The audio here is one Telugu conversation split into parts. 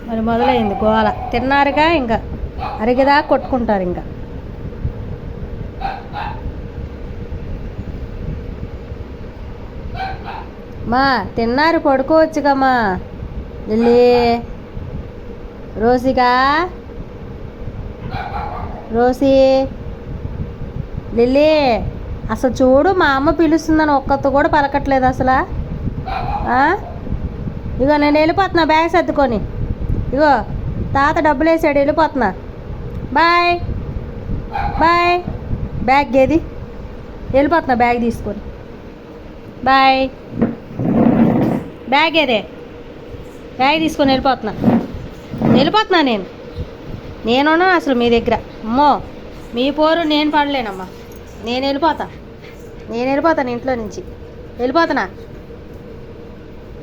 మరి మొదలైంది గోల. తిన్నారుగా ఇంకా అరిగేదా కొట్టుకుంటారు ఇంకా. మా తిన్నారు, పడుకోవచ్చుగమ్మా. లిల్లీ, రోసిగా, రోసి, లిల్లీ అసలు చూడు, మా అమ్మ పిలుస్తుందని ఒక్కతో కూడా పలకట్లేదు అసలు. ఇగో నేను వెళ్ళిపోతున్నా బ్యాగ్ సర్దుకొని. ఇగో తాత డబ్బులు వేసాడు, వెళ్ళిపోతున్నా. Bye bye. బ్యాగ్ ఏది? వెళ్ళిపోతున్నా బ్యాగ్ తీసుకొని. బాయ్. బ్యాగ్ ఏదే? బ్యాగ్ తీసుకొని వెళ్ళిపోతున్నా నేనున్నా అసలు మీ దగ్గర. అమ్మో, మీ పోరు నేను పడలేనమ్మా. నేను వెళ్ళిపోతాను ఇంట్లో నుంచి. వెళ్ళిపోతున్నా.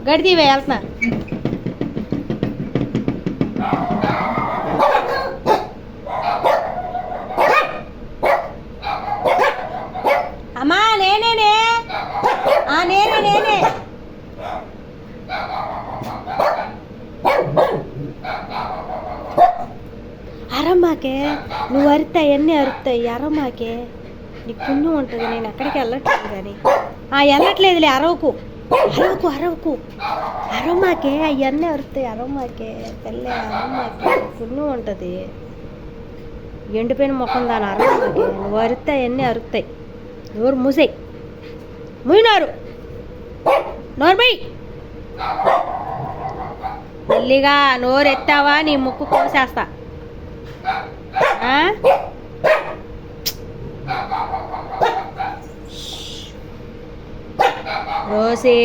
గడితీవే, వెళ్తున్నా. అమ్మా నేనే. అరమ్మాకే, నువ్వు అరుతాయి అన్నీ అరుతాయి. అరమ్మాకే, నీకు పుణ్యం ఉంటుంది. నేను ఎక్కడికి వెళ్ళట్లేదు కానీ. వెళ్ళట్లేదులే. అరవకు అరమ్మాకే, అవన్నీ అరుతాయి. అరమ్మాకే తెల్లే, అరమ్మాకే పుణ్యం ఉంటుంది. ఎండిపోయిన ముఖం దాని అరమ్మాకే. నువ్వు అరుతాయి అన్నీ అరుతాయి. నోరు మూసేయి. ముయినారు నోర్మై. మెల్లిగా నోరు ఎత్తావా నీ ముక్కు కోసేస్తా. రోసి.